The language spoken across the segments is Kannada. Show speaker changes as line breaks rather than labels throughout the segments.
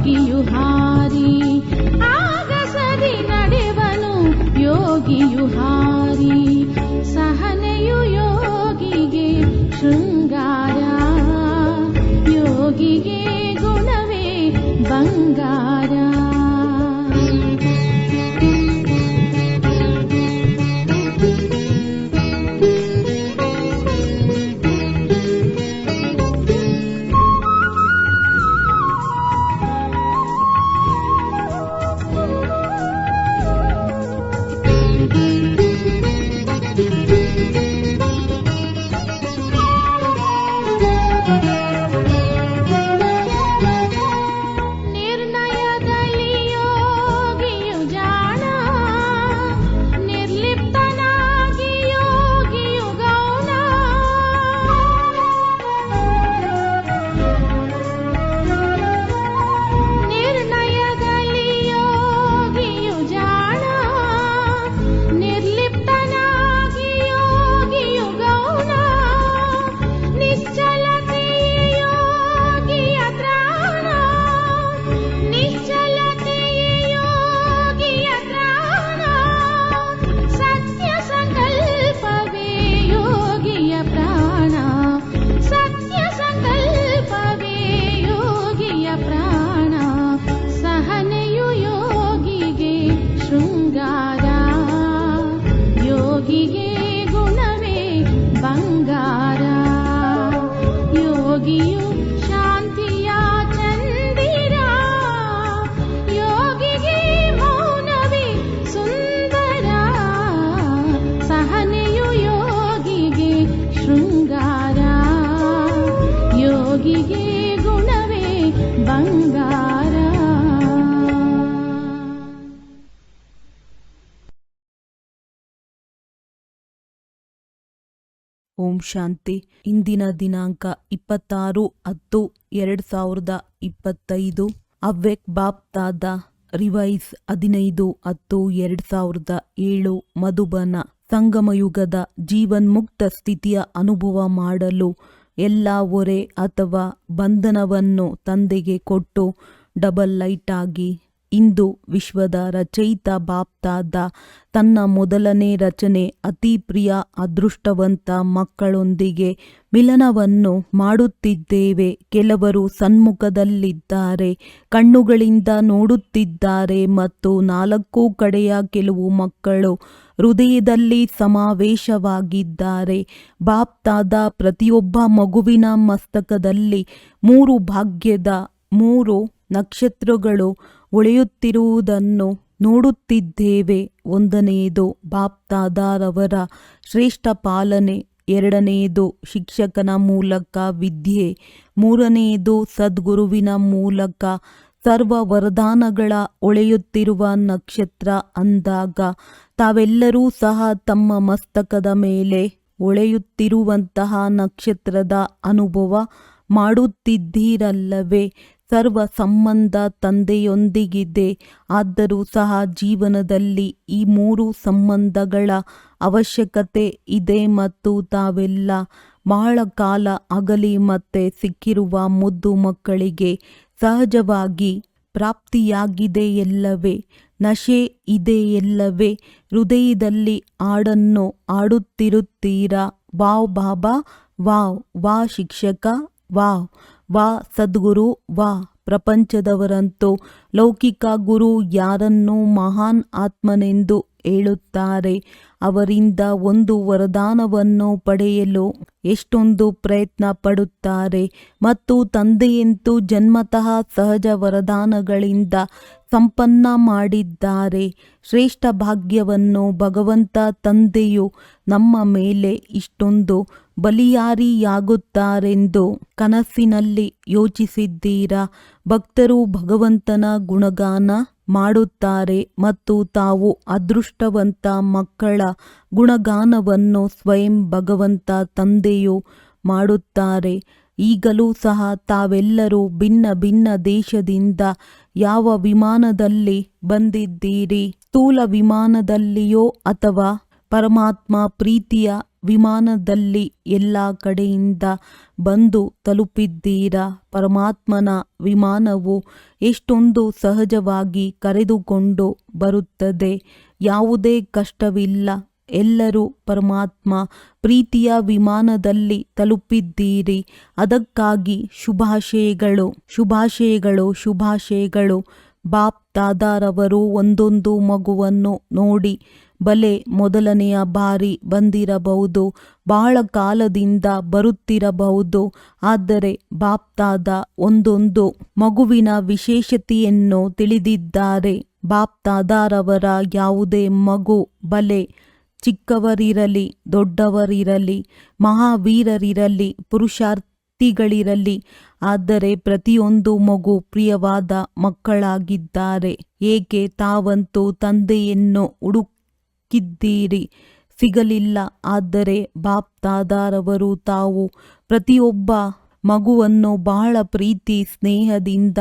ಯೋಗಿಯು ಹಾರಿ ಆಗಸದಿ ನಡೆವನು ಯೋಗಿಯು ಹಾರಿ ಸಹನೆಯು ಯೋಗಿಗೆ ಶೃಂಗಾರ ಯೋಗಿಗೆ ಗುಣವೇ ಬಂಗಾರ
ಓಂ ಶಾಂತಿ. ಇಂದಿನ ದಿನಾಂಕ 26/10/2025. ಅವ್ಯಕ್ಟ್ ಬಾಪ್ ದಾದಾ ರಿವೈಸ್ 15/10/2007. ಮಧುಬನ. ಸಂಗಮಯುಗದ ಜೀವನ್ಮುಕ್ತ ಸ್ಥಿತಿಯ ಅನುಭವ ಮಾಡಲು ಎಲ್ಲ ಹೊರೆ ಅಥವಾ ಬಂಧನವನ್ನು ತಂದೆಗೆ ಕೊಟ್ಟು ಡಬಲ್ ಲೈಟ್ ಆಗಿ ಇಂದು ವಿಶ್ವದ ರಚಯಿತ ಬಾಪ್ ದಾದಾ ತನ್ನ ಮೊದಲನೇ ರಚನೆ ಅತಿ ಪ್ರಿಯ ಅದೃಷ್ಟವಂತ ಮಕ್ಕಳೊಂದಿಗೆ ಮಿಲನವನ್ನು ಮಾಡುತ್ತಿದ್ದೇವೆ. ಕೆಲವರು ಸನ್ಮುಖದಲ್ಲಿದ್ದಾರೆ, ಕಣ್ಣುಗಳಿಂದ ನೋಡುತ್ತಿದ್ದಾರೆ ಮತ್ತು 4 ಕಡೆಯ ಕೆಲವು ಮಕ್ಕಳು ಹೃದಯದಲ್ಲಿ ಸಮಾವೇಶವಾಗಿದ್ದಾರೆ. ಬಾಪ್ ದಾದಾ ಪ್ರತಿಯೊಬ್ಬ ಮಗುವಿನ ಮಸ್ತಕದಲ್ಲಿ 3 ಭಾಗ್ಯದ 3 ನಕ್ಷತ್ರಗಳು ಹೊಳೆಯುತ್ತಿರುವುದನ್ನು ನೋಡುತ್ತಿದ್ದೇವೆ. 1ನೇದು ಬಾಪ್ ದಾದಾರವರ ಶ್ರೇಷ್ಠ ಪಾಲನೆ, 2ನೇದು ಶಿಕ್ಷಕನ ಮೂಲಕ ವಿದ್ಯೆ, 3ನೇದು ಸದ್ಗುರುವಿನ ಮೂಲಕ ಸರ್ವ ವರದಾನಗಳ ಹೊಳೆಯುತ್ತಿರುವ ನಕ್ಷತ್ರ ಅಂದಾಗ ತಾವೆಲ್ಲರೂ ಸಹ ತಮ್ಮ ಮಸ್ತಕದ ಮೇಲೆ ಹೊಳೆಯುತ್ತಿರುವಂತಹ ನಕ್ಷತ್ರದ ಅನುಭವ ಮಾಡುತ್ತಿದ್ದೀರಲ್ಲವೇ? ಸರ್ವ ಸಂಬಂಧ ತಂದೆಯೊಂದಿಗಿದೆ. ಆದರೂ ಸಹ ಜೀವನದಲ್ಲಿ ಈ 3 ಸಂಬಂಧಗಳ ಅವಶ್ಯಕತೆ ಇದೆ ಮತ್ತು ತಾವೆಲ್ಲ ಬಹಳ ಕಾಲ ಅಗಲಿ ಮತ್ತೆ ಸಿಕ್ಕಿರುವ ಮುದ್ದು ಮಕ್ಕಳಿಗೆ ಸಹಜವಾಗಿ ಪ್ರಾಪ್ತಿಯಾಗಿದೆಯಲ್ಲವೇ? ನಶೆ ಇದೆಯಲ್ಲವೇ? ಹೃದಯದಲ್ಲಿ ಹಾಡನ್ನು ಹಾಡುತ್ತಿರುತ್ತೀರಾ? ವಾವ್ ಬಾಬಾ, ವಾವ್, ವಾ ಶಿಕ್ಷಕ, ವಾವ್, ವಾ ಸದ್ಗುರು, ವಾ. ಪ್ರಪಂಚದವರಂತೂ ಲೌಕಿಕ ಗುರು ಯಾರನ್ನು ಮಹಾನ್ ಆತ್ಮನೆಂದು ಹೇಳುತ್ತಾರೆ. ಅವರಿಂದ ಒಂದು ವರದಾನವನ್ನು ಪಡೆಯಲು ಎಷ್ಟೊಂದು ಪ್ರಯತ್ನ ಪಡುತ್ತಾರೆ ಮತ್ತು ತಂದೆಯಂತೂ ಜನ್ಮತಃ ಸಹಜ ವರದಾನಗಳಿಂದ ಸಂಪನ್ನ ಮಾಡಿದ್ದಾರೆ. ಶ್ರೇಷ್ಠ ಭಾಗ್ಯವನ್ನು ಭಗವಂತ ತಂದೆಯು ನಮ್ಮ ಮೇಲೆ ಇಷ್ಟೊಂದು ಬಲಿಯಾರಿಯಾಗುತ್ತಾರೆಂದು ಕನಸಿನಲ್ಲಿ ಯೋಚಿಸಿದ್ದೀರಾ? ಭಕ್ತರು ಭಗವಂತನ ಗುಣಗಾನ ಮಾಡುತ್ತಾರೆ ಮತ್ತು ತಾವು ಅದೃಷ್ಟವಂತ ಮಕ್ಕಳ ಗುಣಗಾನವನ್ನು ಸ್ವಯಂ ಭಗವಂತ ತಂದೆಯು ಮಾಡುತ್ತಾರೆ. ಈಗಲೂ ಸಹ ತಾವೆಲ್ಲರೂ ಭಿನ್ನ ಭಿನ್ನ ದೇಶದಿಂದ ಯಾವ ವಿಮಾನದಲ್ಲಿ ಬಂದಿದ್ದೀರಿ? ಸ್ಥೂಲ ವಿಮಾನದಲ್ಲಿಯೋ ಅಥವಾ ಪರಮಾತ್ಮ ಪ್ರೀತಿಯ ವಿಮಾನದಲ್ಲಿ ಎಲ್ಲ ಕಡೆಯಿಂದ ಬಂದು ತಲುಪಿದ್ದೀರಾ. ಪರಮಾತ್ಮನ ವಿಮಾನವು ಎಷ್ಟೊಂದು ಸಹಜವಾಗಿ ಕರೆದುಕೊಂಡು ಬರುತ್ತದೆ. ಯಾವುದೇ ಕಷ್ಟವಿಲ್ಲ. ಎಲ್ಲರೂ ಪರಮಾತ್ಮ ಪ್ರೀತಿಯ ವಿಮಾನದಲ್ಲಿ ತಲುಪಿದ್ದೀರಿ. ಅದಕ್ಕಾಗಿ ಶುಭಾಶಯಗಳು, ಶುಭಾಶಯಗಳು, ಶುಭಾಶಯಗಳು. ಬಾಪ್ ದಾದಾರವರು ಒಂದೊಂದು ಮಗುವನ್ನು ನೋಡಿ ಬಲೆ ಮೊದಲನೆಯ ಬಾರಿ ಬಂದಿರಬಹುದು, ಬಹಳ ಕಾಲದಿಂದ ಬರುತ್ತಿರಬಹುದು. ಆದರೆ ಬಾಪ್ ದಾದಾ ಒಂದೊಂದು ಮಗುವಿನ ವಿಶೇಷತೆಯನ್ನು ತಿಳಿದಿದ್ದಾರೆ. ಬಾಪ್ ದಾದಾರವರ ಯಾವುದೇ ಮಗು ಬಲೆ ಚಿಕ್ಕವರಿರಲಿ, ದೊಡ್ಡವರಿರಲಿ, ಮಹಾವೀರರಿರಲಿ, ಪುರುಷಾರ್ಥಿಗಳಿರಲಿ, ಆದರೆ ಪ್ರತಿಯೊಂದು ಮಗು ಪ್ರಿಯವಾದ ಮಕ್ಕಳಾಗಿದ್ದಾರೆ. ಏಕೆ? ತಾವಂತೂ ತಂದೆಯನ್ನು ಹುಡುಕಿದ್ದೀರಿ, ಸಿಗಲಿಲ್ಲ. ಆದರೆ ಬಾಪ್ ದಾದಾರವರು ತಾವು ಪ್ರತಿಯೊಬ್ಬ ಮಗುವನ್ನು ಬಹಳ ಪ್ರೀತಿ ಸ್ನೇಹದಿಂದ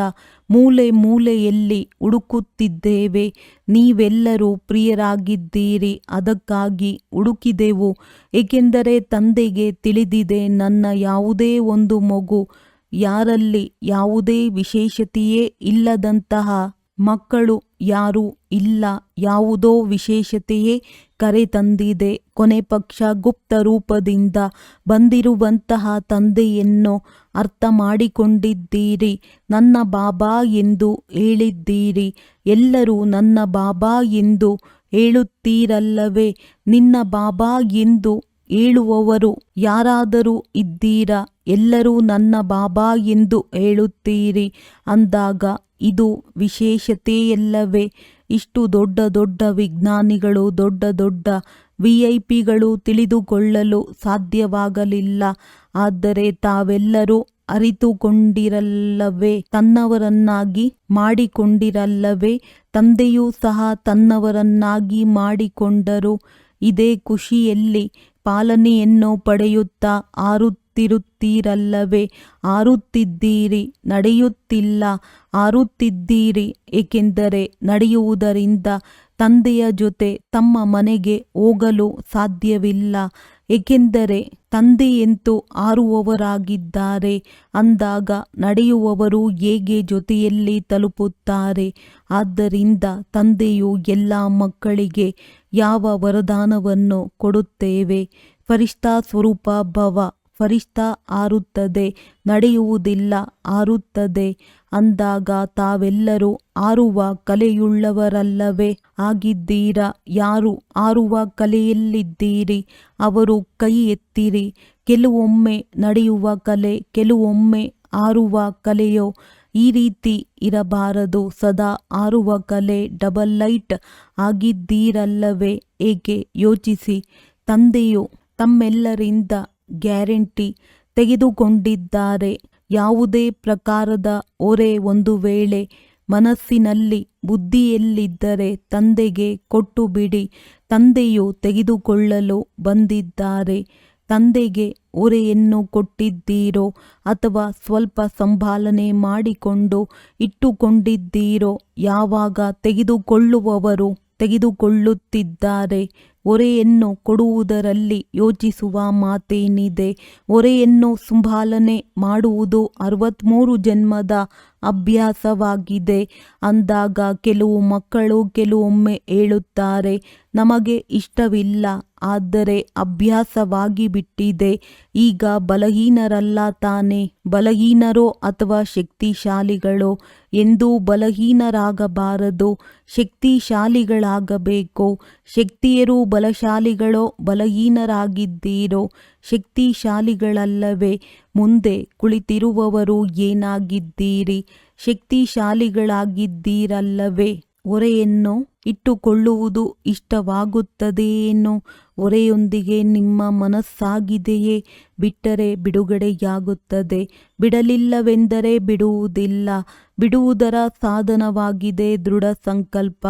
ಮೂಲೆ ಮೂಲೆಯಲ್ಲಿ ಹುಡುಕುತ್ತಿದ್ದೇವೆ. ನೀವೆಲ್ಲರೂ ಪ್ರಿಯರಾಗಿದ್ದೀರಿ, ಅದಕ್ಕಾಗಿ ಹುಡುಕಿದೆವು. ಏಕೆಂದರೆ ತಂದೆಗೆ ತಿಳಿದಿದೆ, ನನ್ನ ಯಾವುದೇ ಒಂದು ಮಗು, ಯಾರಲ್ಲಿ ಯಾವುದೇ ವಿಶೇಷತೆಯೇ ಇಲ್ಲದಂತಹ ಮಕ್ಕಳು ಯಾರೂ ಇಲ್ಲ. ಯಾವುದೋ ವಿಶೇಷತೆಯೇ ಕರೆ ತಂದಿದೆ. ಕೊನೆ ಪಕ್ಷ ಗುಪ್ತ ರೂಪದಿಂದ ಬಂದಿರುವಂತಹ ತಂದೆಯನ್ನು ಅರ್ಥ ಮಾಡಿಕೊಂಡಿದ್ದೀರಿ. ನನ್ನ ಬಾಬಾ ಎಂದು ಹೇಳಿದ್ದೀರಿ. ಎಲ್ಲರೂ ನನ್ನ ಬಾಬಾ ಎಂದು ಹೇಳುತ್ತೀರಲ್ಲವೇ? ನಿನ್ನ ಬಾಬಾ ಎಂದು ಹೇಳುವವರು ಯಾರಾದರೂ ಇದ್ದೀರಾ? ಎಲ್ಲರೂ ನನ್ನ ಬಾಬಾ ಎಂದು ಹೇಳುತ್ತೀರಿ ಅಂದಾಗ ಇದು ವಿಶೇಷತೆಯಲ್ಲವೇ? ಇಷ್ಟು ದೊಡ್ಡ ದೊಡ್ಡ ವಿಜ್ಞಾನಿಗಳು, ದೊಡ್ಡ ದೊಡ್ಡ VIP ತಿಳಿದುಕೊಳ್ಳಲು ಸಾಧ್ಯವಾಗಲಿಲ್ಲ. ಆದರೆ ತಾವೆಲ್ಲರೂ ಅರಿತುಕೊಂಡಿರಲ್ಲವೇ? ತನ್ನವರನ್ನಾಗಿ ಮಾಡಿಕೊಂಡಿರಲ್ಲವೇ? ತಂದೆಯೂ ಸಹ ತನ್ನವರನ್ನಾಗಿ ಮಾಡಿಕೊಂಡರು. ಇದೇ ಖುಷಿಯಲ್ಲಿ ಪಾಲನೆಯನ್ನು ಪಡೆಯುತ್ತಾ ಹಾರುತ್ತಿರುತ್ತೀರಲ್ಲವೇ? ಹಾರುತ್ತಿದ್ದೀರಿ, ನಡೆಯುತ್ತಿಲ್ಲ. ಹಾರುತ್ತಿದ್ದೀರಿ ಏಕೆಂದರೆ ನಡೆಯುವುದರಿಂದ ತಂದೆಯ ಜೊತೆ ತಮ್ಮ ಮನೆಗೆ ಹೋಗಲು ಸಾಧ್ಯವಿಲ್ಲ. ಏಕೆಂದರೆ ತಂದೆಯಂತೂ ಹಾರುವವರಾಗಿದ್ದಾರೆ ಅಂದಾಗ ನಡೆಯುವವರು ಹೇಗೆ ಜೊತೆಯಲ್ಲಿ ತಲುಪುತ್ತಾರೆ? ಆದ್ದರಿಂದ ತಂದೆಯು ಎಲ್ಲ ಮಕ್ಕಳಿಗೆ ಯಾವ ವರದಾನವನ್ನು ಕೊಡುತ್ತೇವೆ? ಫರಿಷ್ಠಾ ಸ್ವರೂಪ ಭವ. ಫರಿಷ್ಠಾ ಹಾರುತ್ತದೆ, ನಡೆಯುವುದಿಲ್ಲ, ಹಾರುತ್ತದೆ ಅಂದಾಗ ತಾವೆಲ್ಲರೂ ಹಾರುವ ಕಲೆಯುಳ್ಳವರಲ್ಲವೇ ಆಗಿದ್ದೀರಾ? ಯಾರು ಹಾರುವ ಕಲೆಯಲ್ಲಿದ್ದೀರಿ ಅವರು ಕೈ ಎತ್ತಿರಿ. ಕೆಲವೊಮ್ಮೆ ನಡೆಯುವ ಕಲೆ, ಕೆಲವೊಮ್ಮೆ ಹಾರುವ ಕಲೆಯೋ? ಈ ರೀತಿ ಇರಬಾರದು. ಸದಾ ಹಾರುವ ಕಲೆ, ಡಬಲ್ ಲೈಟ್ ಆಗಿದ್ದೀರಲ್ಲವೇ? ಏಕೆ? ಯೋಚಿಸಿ. ತಂದೆಯು ತಮ್ಮೆಲ್ಲರಿಂದ ಗ್ಯಾರಂಟಿ ತೆಗೆದುಕೊಂಡಿದ್ದಾರೆ. ಯಾವುದೇ ಪ್ರಕಾರದ ಹೊರೆ ಒಂದು ವೇಳೆ ಮನಸ್ಸಿನಲ್ಲಿ, ಬುದ್ಧಿಯಲ್ಲಿದ್ದರೆ ತಂದೆಗೆ ಕೊಟ್ಟು ಬಿಡಿ. ತಂದೆಯು ತೆಗೆದುಕೊಳ್ಳಲು ಬಂದಿದ್ದಾರೆ. ತಂದೆಗೆ ಹೊರೆಯನ್ನು ಕೊಟ್ಟಿದ್ದೀರೋ ಅಥವಾ ಸ್ವಲ್ಪ ಸಂಭಾಲನೆ ಮಾಡಿಕೊಂಡು ಇಟ್ಟುಕೊಂಡಿದ್ದೀರೋ? ಯಾವಾಗ ತೆಗೆದುಕೊಳ್ಳುವವರು ತೆಗೆದುಕೊಳ್ಳುತ್ತಿದ್ದಾರೆ. ಹೊರೆಯನ್ನು ಕೊಡುವುದರಲ್ಲಿ ಯೋಚಿಸುವ ಮಾತೇನಿದೆ? ಹೊರೆಯನ್ನು ಸಂಭಾಲನೆ ಮಾಡುವುದು 63 ಜನ್ಮದ ಅಭ್ಯಾಸವಾಗಿದೆ ಅಂದಾಗ ಕೆಲವು ಮಕ್ಕಳು ಕೆಲವೊಮ್ಮೆ ಹೇಳುತ್ತಾರೆ, ನಮಗೆ ಇಷ್ಟವಿಲ್ಲ, ಆದರೆ ಅಭ್ಯಾಸವಾಗಿ ಬಿಟ್ಟಿದೆ. ಈಗ ಬಲಹೀನರಲ್ಲ ತಾನೇ? ಬಲಹೀನರೋ ಅಥವಾ ಶಕ್ತಿಶಾಲಿಗಳೋ? ಎಂದೂ ಬಲಹೀನರಾಗಬಾರದು, ಶಕ್ತಿಶಾಲಿಗಳಾಗಬೇಕು. ಶಕ್ತಿಯರು ಬಲಶಾಲಿಗಳೋ? ಬಲಹೀನರಾಗಿದ್ದೀರೋ? ಶಕ್ತಿಶಾಲಿಗಳಲ್ಲವೇ? ಮುಂದೆ ಕುಳಿತಿರುವವರು ಏನಾಗಿದ್ದೀರಿ? ಶಕ್ತಿಶಾಲಿಗಳಾಗಿದ್ದೀರಲ್ಲವೇ? ಹೊರೆಯನ್ನು ಇಟ್ಟುಕೊಳ್ಳುವುದು ಇಷ್ಟವಾಗುತ್ತದೆಯೇನೋ? ಹೊರೆಯೊಂದಿಗೆ ನಿಮ್ಮ ಮನಸ್ಸಾಗಿದೆಯೇ? ಬಿಟ್ಟರೆ ಬಿಡುಗಡೆಯಾಗುತ್ತದೆ, ಬಿಡಲಿಲ್ಲವೆಂದರೆ ಬಿಡುವುದಿಲ್ಲ. ಬಿಡುವುದರ ಸಾಧನವಾಗಿದೆ ದೃಢ ಸಂಕಲ್ಪ.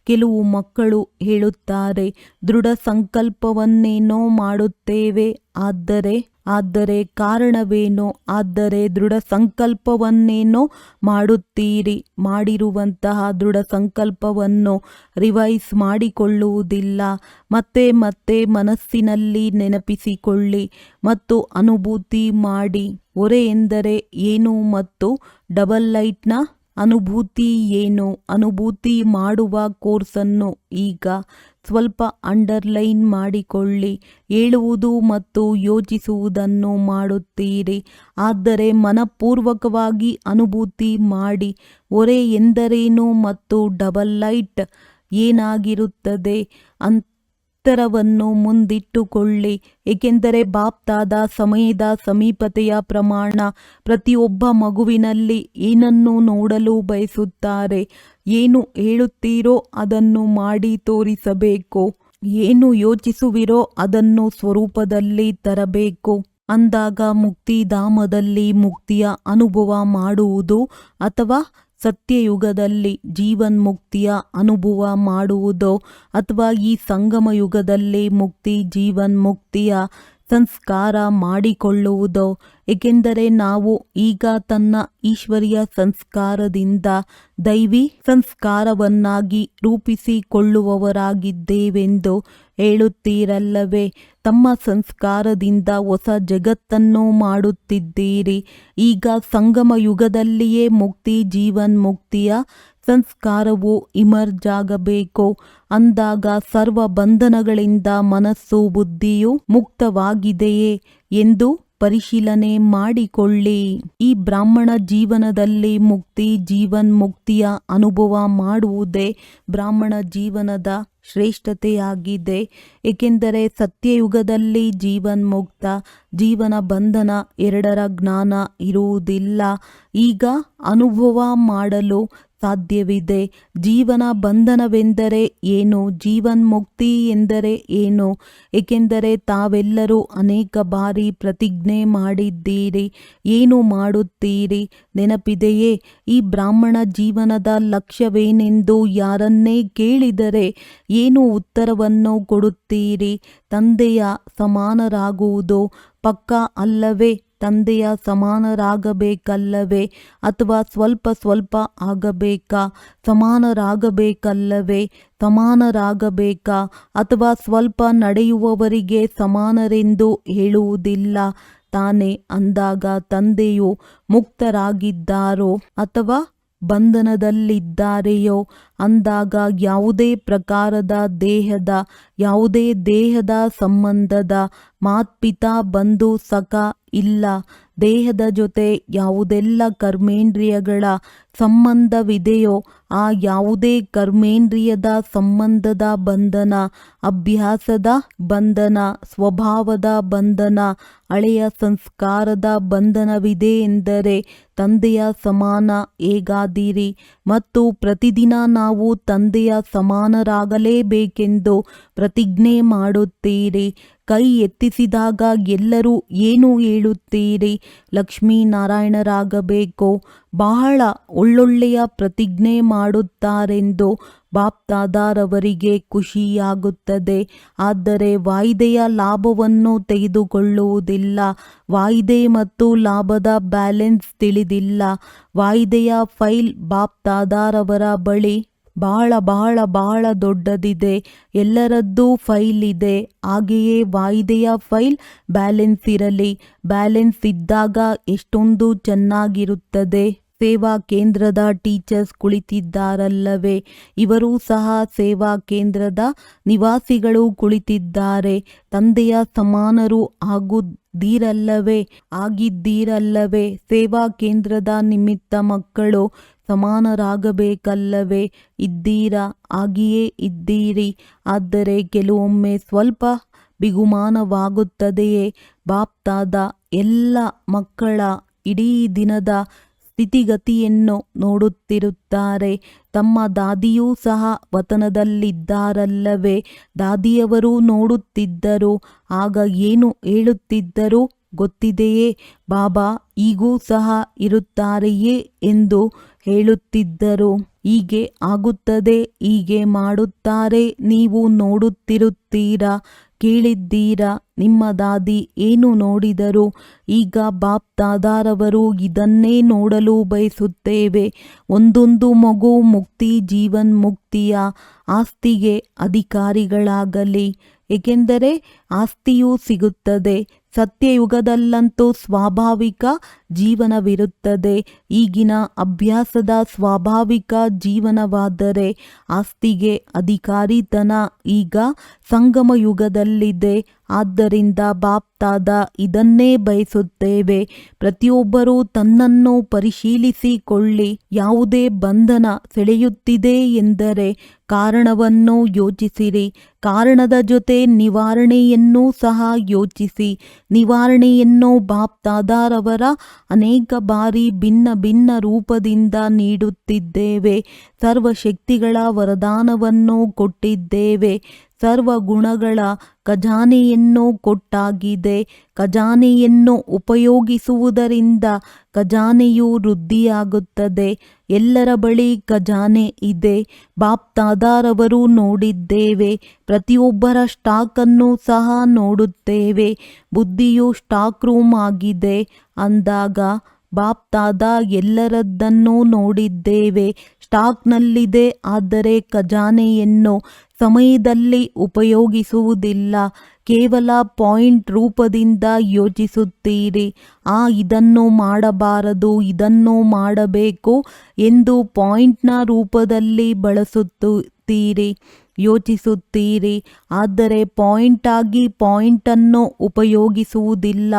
ಕೆಲವು ಮಕ್ಕಳು ಹೇಳುತ್ತಾರೆ, ದೃಢ ಸಂಕಲ್ಪವನ್ನೇನೋ ಮಾಡುತ್ತೇವೆ, ಆದರೆ ಆದರೆ ಕಾರಣವೇನೋ, ಆದರೆ ದೃಢ ಸಂಕಲ್ಪವನ್ನೇನೋ ಮಾಡುತ್ತೀರಿ. ಮಾಡಿರುವಂತಹ ದೃಢ ಸಂಕಲ್ಪವನ್ನು ರಿವೈಸ್ ಮಾಡಿಕೊಳ್ಳುವುದಿಲ್ಲ. ಮತ್ತೆ ಮತ್ತೆ ಮನಸ್ಸಿನಲ್ಲಿ ನೆನಪಿಸಿಕೊಳ್ಳಿ ಮತ್ತು ಅನುಭೂತಿ ಮಾಡಿ. ಹೊರೆ ಎಂದರೆ ಏನು ಮತ್ತು ಡಬಲ್ ಲೈಟ್ನ ಅನುಭೂತಿ ಏನು? ಅನುಭೂತಿ ಮಾಡುವ ಕೋರ್ಸನ್ನು ಈಗ ಸ್ವಲ್ಪ ಅಂಡರ್ಲೈನ್ ಮಾಡಿಕೊಳ್ಳಿ. ಹೇಳುವುದು ಮತ್ತು ಯೋಚಿಸುವುದನ್ನು ಮಾಡುತ್ತೀರಿ, ಆದರೆ ಮನಪೂರ್ವಕವಾಗಿ ಅನುಭೂತಿ ಮಾಡಿ. ಹೊರೆ ಎಂದರೇನು ಮತ್ತು ಡಬಲ್ ಲೈಟ್ ಏನಾಗಿರುತ್ತದೆ ಅಂತರವನ್ನು ಮುಂದಿಟ್ಟುಕೊಳ್ಳಿ. ಏಕೆಂದರೆ ಬಾಪ್ತಾದ ಸಮಯದ ಸಮೀಪತೆಯ ಪ್ರಮಾಣ ಪ್ರತಿಯೊಬ್ಬ ಮಗುವಿನಲ್ಲಿ ಏನನ್ನು ನೋಡಲು ಬಯಸುತ್ತಾರೆ. ಏನು ಹೇಳುತ್ತೀರೋ ಅದನ್ನು ಮಾಡಿ ತೋರಿಸಬೇಕು. ಏನು ಯೋಚಿಸುವಿರೋ ಅದನ್ನು ಸ್ವರೂಪದಲ್ಲಿ ತರಬೇಕು. ಅಂದಾಗ ಮುಕ್ತಿಧಾಮದಲ್ಲಿ ಮುಕ್ತಿಯ ಅನುಭವ ಮಾಡುವುದು ಅಥವಾ ಸತ್ಯಯುಗದಲ್ಲಿ ಜೀವನ್ಮುಕ್ತಿಯ ಅನುಭವ ಮಾಡುವುದೋ ಅಥವಾ ಈ ಸಂಗಮ ಯುಗದಲ್ಲಿ ಮುಕ್ತಿ ಜೀವನ್ಮುಕ್ತಿಯ ಸಂಸ್ಕಾರ ಮಾಡಿಕೊಳ್ಳುವುದೋ. ಏಕೆಂದರೆ ನಾವು ಈಗ ತನ್ನ ಈಶ್ವರೀಯ ಸಂಸ್ಕಾರದಿಂದ ದೈವಿ ಸಂಸ್ಕಾರವನ್ನಾಗಿ ರೂಪಿಸಿಕೊಳ್ಳುವವರಾಗಿದ್ದೇವೆಂದು ಹೇಳುತ್ತೀರಲ್ಲವೇ? ತಮ್ಮ ಸಂಸ್ಕಾರದಿಂದ ಹೊಸ ಜಗತ್ತನ್ನು ಮಾಡುತ್ತಿದ್ದೀರಿ. ಈಗ ಸಂಗಮ ಯುಗದಲ್ಲಿಯೇ ಮುಕ್ತಿ ಜೀವನ್ಮುಕ್ತಿಯ ಸಂಸ್ಕಾರವು ಇಮರ್ಜ್ ಆಗಬೇಕು. ಅಂದಾಗ ಸರ್ವ ಬಂಧನಗಳಿಂದ ಮನಸ್ಸು ಬುದ್ಧಿಯು ಮುಕ್ತವಾಗಿದೆಯೇ ಎಂದು ಪರಿಶೀಲನೆ ಮಾಡಿಕೊಳ್ಳಿ. ಈ ಬ್ರಾಹ್ಮಣ ಜೀವನದಲ್ಲಿ ಮುಕ್ತಿ ಜೀವನ್ಮುಕ್ತಿಯ ಅನುಭವ ಮಾಡುವುದೇ ಬ್ರಾಹ್ಮಣ ಜೀವನದ ಶ್ರೇಷ್ಠತೆಯಾಗಿದೆ. ಏಕೆಂದರೆ ಸತ್ಯಯುಗದಲ್ಲಿ ಜೀವನ್ಮುಕ್ತ ಜೀವನ ಬಂಧನ ಎರಡರ ಜ್ಞಾನ ಇರುವುದಿಲ್ಲ. ಈಗ ಅನುಭವ ಮಾಡಲು ಸಾಧ್ಯವಿದೆ. ಜೀವನ ಬಂಧನವೆಂದರೆ ಏನು? ಜೀವನ್ಮುಕ್ತಿ ಎಂದರೆ ಏನು? ಏಕೆಂದರೆ ತಾವೆಲ್ಲರೂ ಅನೇಕ ಬಾರಿ ಪ್ರತಿಜ್ಞೆ ಮಾಡಿದ್ದೀರಿ. ಏನು ಮಾಡುತ್ತೀರಿ ನೆನಪಿದೆಯೇ? ಈ ಬ್ರಾಹ್ಮಣ ಜೀವನದ ಲಕ್ಷ್ಯವೇನೆಂದು ಯಾರನ್ನೇ ಕೇಳಿದರೆ ಏನು ಉತ್ತರವನ್ನು ಕೊಡುತ್ತೀರಿ? ತಂದೆಯ ಸಮಾನರಾಗುವುದು ಪಕ್ಕಾ ಅಲ್ಲವೇ? ತಂದೆಯ ಸಮಾನರಾಗಬೇಕಲ್ಲವೇ? ಅಥವಾ ಸ್ವಲ್ಪ ಸ್ವಲ್ಪ ಆಗಬೇಕಾ? ಸಮಾನರಾಗಬೇಕಲ್ಲವೇ? ಸಮಾನರಾಗಬೇಕಾ? ಅಥವಾ ಸ್ವಲ್ಪ ನಡೆಯುವವರಿಗೆ ಸಮಾನರೆಂದು ಹೇಳುವುದಿಲ್ಲ ತಾನೇ? ಅಂದಾಗ ತಂದೆಯು ಮುಕ್ತರಾಗಿದ್ದಾರೋ ಅಥವಾ ಬಂಧನದಲ್ಲಿದ್ದಾರೆಯೋ? ಅಂದಾಗ ಯಾವುದೇ ಪ್ರಕಾರದ ಯಾವುದೇ ದೇಹದ ಸಂಬಂಧದ ಮಾತ್ಪಿತಾ ಬಂಧು ಸಖ ಇಲ್ಲ. ದೇಹದ ಜೊತೆ ಯಾವುದೆಲ್ಲ ಕರ್ಮೇಂದ್ರಿಯಗಳ ಸಂಬಂಧವಿದೆಯೋ ಆ ಯಾವುದೇ ಕರ್ಮೇಂದ್ರಿಯದ ಸಂಬಂಧದ ಬಂಧನ, ಅಭ್ಯಾಸದ ಬಂಧನ, ಸ್ವಭಾವದ ಬಂಧನ, ಹಳೆಯ ಸಂಸ್ಕಾರದ ಬಂಧನವಿದೆ ಎಂದರೆ ತಂದೆಯ ಸಮಾನ ಹೇಗಾದಿರಿ? ಮತ್ತು ಪ್ರತಿದಿನ ನಾವು ತಂದೆಯ ಸಮಾನರಾಗಲೇಬೇಕೆಂದು ಪ್ರತಿಜ್ಞೆ ಮಾಡುತ್ತೀರಿ. ಕೈ ಎತ್ತಿಸಿದಾಗ ಎಲ್ಲರೂ ಏನು ಹೇಳುತ್ತೀರಿ? ಲಕ್ಷ್ಮೀನಾರಾಯಣರಾಗಬೇಕು. ಬಹಳ ಒಳ್ಳೊಳ್ಳೆಯ ಪ್ರತಿಜ್ಞೆ ಮಾಡುತ್ತಾರೆಂದು ಬಾಪ್ದಾದಾರವರಿಗೆ ಖುಷಿಯಾಗುತ್ತದೆ. ಆದರೆ ವಾಯಿದೆಯ ಲಾಭವನ್ನು ತೆಗೆದುಕೊಳ್ಳುವುದಿಲ್ಲ. ವಾಯಿದೆ ಮತ್ತು ಲಾಭದ ಬ್ಯಾಲೆನ್ಸ್ ತಿಳಿದಿಲ್ಲ. ವಾಯಿದೆಯ ಫೈಲ್ ಬಾಪ್ದಾದಾರವರ ಬಳಿ ಬಹಳ ಬಹಳ ಬಹಳ ದೊಡ್ಡದಿದೆ. ಎಲ್ಲರದ್ದೂ ಫೈಲ್ ಇದೆ. ಹಾಗೆಯೇ ವಾಯಿದೆಯ ಫೈಲ್ ಬ್ಯಾಲೆನ್ಸ್ ಇರಲಿ. ಬ್ಯಾಲೆನ್ಸ್ ಇದ್ದಾಗ ಎಷ್ಟೊಂದು ಚೆನ್ನಾಗಿರುತ್ತದೆ. ಸೇವಾ ಕೇಂದ್ರದ ಟೀಚರ್ಸ್ ಕುಳಿತಿದ್ದಾರಲ್ಲವೇ? ಇವರೂ ಸಹ ಸೇವಾ ಕೇಂದ್ರದ ನಿವಾಸಿಗಳು ಕುಳಿತಿದ್ದಾರೆ. ತಂದೆಯ ಸಮಾನರು ಆಗಿದ್ದೀರಲ್ಲವೇ? ಸೇವಾ ಕೇಂದ್ರದ ನಿಮಿತ್ತ ಮಕ್ಕಳು ಸಮಾನರಾಗಬೇಕಲ್ಲವೇ? ಇದ್ದೀರಾ? ಆಗಿಯೇ ಇದ್ದೀರಿ. ಆದರೆ ಕೆಲವೊಮ್ಮೆ ಸ್ವಲ್ಪ ಬಿಗುಮಾನವಾಗುತ್ತದೆಯೇ? ಬಾಪ್ತಾದ ಎಲ್ಲ ಮಕ್ಕಳ ಇಡೀ ದಿನದ ಸ್ಥಿತಿಗತಿಯನ್ನು ನೋಡುತ್ತಿರುತ್ತಾರೆ. ತಮ್ಮ ದಾದಿಯೂ ಸಹ ವತನದಲ್ಲಿದ್ದಾರಲ್ಲವೇ? ದಾದಿಯವರು ನೋಡುತ್ತಿದ್ದರು. ಆಗ ಏನು ಹೇಳುತ್ತಿದ್ದರು ಗೊತ್ತಿದೆಯೇ? ಬಾಬಾ ಈಗೂ ಸಹ ಇರುತ್ತಾರೆಯೇ ಎಂದು ಹೇಳುತ್ತಿದ್ದರು. ಹೀಗೆ ಆಗುತ್ತದೆ, ಹೀಗೆ ಮಾಡುತ್ತಾರೆ, ನೀವು ನೋಡುತ್ತಿರುತ್ತೀರಾ, ಕೇಳಿದ್ದೀರಾ, ನಿಮ್ಮ ದಾದಿ ಏನು ನೋಡಿದರು. ಈಗ ಬಾಪ್ ದಾದಾರವರು ಇದನ್ನೇ ನೋಡಲು ಬಯಸುತ್ತೇವೆ. ಒಂದೊಂದು ಮಗು ಮುಕ್ತಿ ಜೀವನ್ ಮುಕ್ತಿಯ ಆಸ್ತಿಗೆ ಅಧಿಕಾರಿಗಳಾಗಲಿ, ಏಕೆಂದರೆ ಆಸ್ತಿಯೂ ಸಿಗುತ್ತದೆ. ಸತ್ಯಯುಗದಲ್ಲಂತೂ ಸ್ವಾಭಾವಿಕ ಜೀವನವಿರುತ್ತದೆ. ಈಗಿನ ಅಭ್ಯಾಸದ ಸ್ವಾಭಾವಿಕ ಜೀವನವಾದರೆ ಆಸ್ತಿಗೆ ಅಧಿಕಾರಿತನ ಈಗ ಸಂಗಮ ಯುಗದಲ್ಲಿದೆ. ಆದ್ದರಿಂದ ಬಾಪ್ತಾದ ಇದನ್ನೇ ಬಯಸುತ್ತೇವೆ. ಪ್ರತಿಯೊಬ್ಬರೂ ತನ್ನನ್ನು ಪರಿಶೀಲಿಸಿಕೊಳ್ಳಿ. ಯಾವುದೇ ಬಂಧನ ಸೆಳೆಯುತ್ತಿದೆ ಎಂದರೆ ಕಾರಣವನ್ನು ಯೋಚಿಸಿರಿ. ಕಾರಣದ ಜೊತೆ ನಿವಾರಣೆಯನ್ನೂ ಸಹ ಯೋಚಿಸಿ. ನಿವಾರಣೆಯನ್ನು ಬಾಪ್ತಾದಾರವರ ಅನೇಕ ಬಾರಿ ಭಿನ್ನ ಭಿನ್ನ ರೂಪದಿಂದ ನೀಡುತ್ತಿದ್ದೇವೆ. ಸರ್ವಶಕ್ತಿಗಳ ವರದಾನವನ್ನು ಕೊಟ್ಟಿದ್ದೇವೆ. ಸರ್ವ ಗುಣಗಳ ಖಜಾನೆಯನ್ನು ಕೊಟ್ಟಾಗಿದೆ. ಖಜಾನೆಯನ್ನು ಉಪಯೋಗಿಸುವುದರಿಂದ ಖಜಾನೆಯು ವೃದ್ಧಿಯಾಗುತ್ತದೆ. ಎಲ್ಲರ ಬಳಿ ಖಜಾನೆ ಇದೆ. ಬಾಪ್ತಾದಾರವರು ನೋಡಿದ್ದೇವೆ. ಪ್ರತಿಯೊಬ್ಬರ ಸ್ಟಾಕನ್ನು ಸಹ ನೋಡುತ್ತೇವೆ. ಬುದ್ಧಿಯು ಸ್ಟಾಕ್ ರೂಮ್ ಆಗಿದೆ ಅಂದಾಗ ಬಾಪ್ತಾದ ಎಲ್ಲರದ್ದನ್ನು ನೋಡಿದ್ದೇವೆ. ಸ್ಟಾಕ್ನಲ್ಲಿದೆ, ಆದರೆ ಖಜಾನೆಯನ್ನು ಸಮಯದಲ್ಲಿ ಉಪಯೋಗಿಸುವುದಿಲ್ಲ. ಕೇವಲ ಪಾಯಿಂಟ್ ರೂಪದಿಂದ ಯೋಚಿಸುತ್ತೀರಿ. ಇದನ್ನು ಮಾಡಬಾರದು, ಇದನ್ನು ಮಾಡಬೇಕು ಎಂದು ಪಾಯಿಂಟ್ನ ರೂಪದಲ್ಲಿ ಬಳಸುತ್ತೀರಿ, ಯೋಚಿಸುತ್ತೀರಿ. ಆದರೆ ಪಾಯಿಂಟಾಗಿ ಪಾಯಿಂಟನ್ನು ಉಪಯೋಗಿಸುವುದಿಲ್ಲ.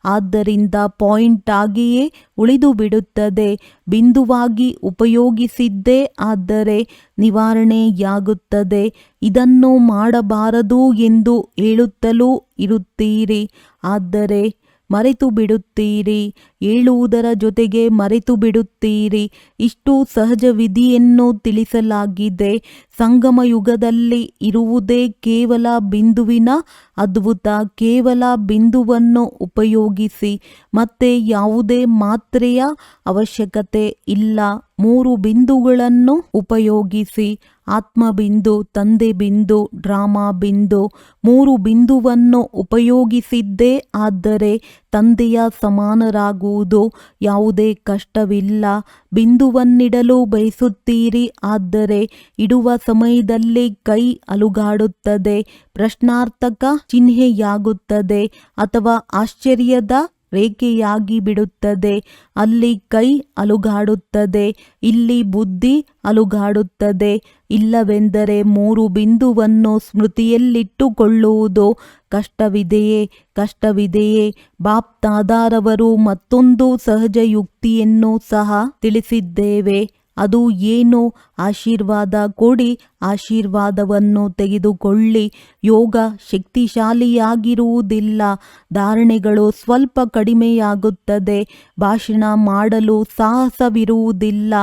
ಆದ್ದರಿಂದ ಪಾಯಿಂಟ್ ಆಗಿಯೇ ಉಳಿದು ಬಿಡುತ್ತದೆ. ಬಿಂದುವಾಗಿ ಉಪಯೋಗಿಸಿದ್ದೇ ಆದರೆ ನಿವಾರಣೆಯಾಗುತ್ತದೆ. ಇದನ್ನು ಮಾಡಬಾರದು ಎಂದು ಹೇಳುತ್ತಲೂ ಇರುತ್ತೀರಿ, ಆದರೆ ಮರೆತು ಬಿಡುತ್ತೀರಿ. ಹೇಳುವುದರ ಜೊತೆಗೆ ಮರೆತು ಬಿಡುತ್ತೀರಿ. ಇಷ್ಟು ಸಹಜ ವಿಧಿಯನ್ನು ತಿಳಿಸಲಾಗಿದೆ. ಸಂಗಮ ಯುಗದಲ್ಲಿ ಇರುವುದೇ ಕೇವಲ ಬಿಂದುವಿನ ಅದ್ಭುತ. ಕೇವಲ ಬಿಂದುವನ್ನು ಉಪಯೋಗಿಸಿ. ಮತ್ತೆ ಯಾವುದೇ ಮಾತ್ರೆಯ ಅವಶ್ಯಕತೆ ಇಲ್ಲ. 3 ಬಿಂದುಗಳನ್ನು ಉಪಯೋಗಿಸಿ. ಆತ್ಮಬಿಂದು, ತಂದೆ ಬಿಂದು, ಡ್ರಾಮಾ ಬಿಂದು. 3 ಬಿಂದುವನ್ನು ಉಪಯೋಗಿಸಿದ್ದೇ ಆದರೆ ತಂದೆಯ ಸಮಾನರಾಗುವುದು ಯಾವುದೇ ಕಷ್ಟವಿಲ್ಲ. ಬಿಂದುವನ್ನಿಡಲು ಬಯಸುತ್ತೀರಿ, ಆದರೆ ಇಡುವ ಸಮಯದಲ್ಲಿ ಕೈ ಅಲುಗಾಡುತ್ತದೆ, ಪ್ರಶ್ನಾರ್ಥಕ ಚಿಹ್ನೆಯಾಗುತ್ತದೆ ಅಥವಾ ಆಶ್ಚರ್ಯದ ರೇಖೆಯಾಗಿ ಬಿಡುತ್ತದೆ. ಅಲ್ಲಿ ಕೈ ಅಲುಗಾಡುತ್ತದೆ, ಇಲ್ಲಿ ಬುದ್ಧಿ ಅಲುಗಾಡುತ್ತದೆ. ಇಲ್ಲವೆಂದರೆ 3 ಬಿಂದುವನ್ನು ಸ್ಮೃತಿಯಲ್ಲಿಟ್ಟುಕೊಳ್ಳುವುದು ಕಷ್ಟವಿದೆಯೇ? ಕಷ್ಟವಿದೆಯೇ? ಬಾಪ್ತಾದಾರವರು ಮತ್ತೊಂದು ಸಹಜ ಯುಕ್ತಿಯನ್ನು ಸಹ ತಿಳಿಸಿದ್ದೇವೆ. ಅದು ಏನು? ಆಶೀರ್ವಾದ ಕೊಡಿ, ಆಶೀರ್ವಾದವನ್ನು ತೆಗೆದುಕೊಳ್ಳಿ. ಯೋಗ ಶಕ್ತಿಶಾಲಿಯಾಗಿರುವುದಿಲ್ಲ. ಧಾರಣೆಗಳು ಸ್ವಲ್ಪ ಕಡಿಮೆಯಾಗುತ್ತದೆ. ಭಾಷಣ ಮಾಡಲು ಸಾಹಸವಿರುವುದಿಲ್ಲ.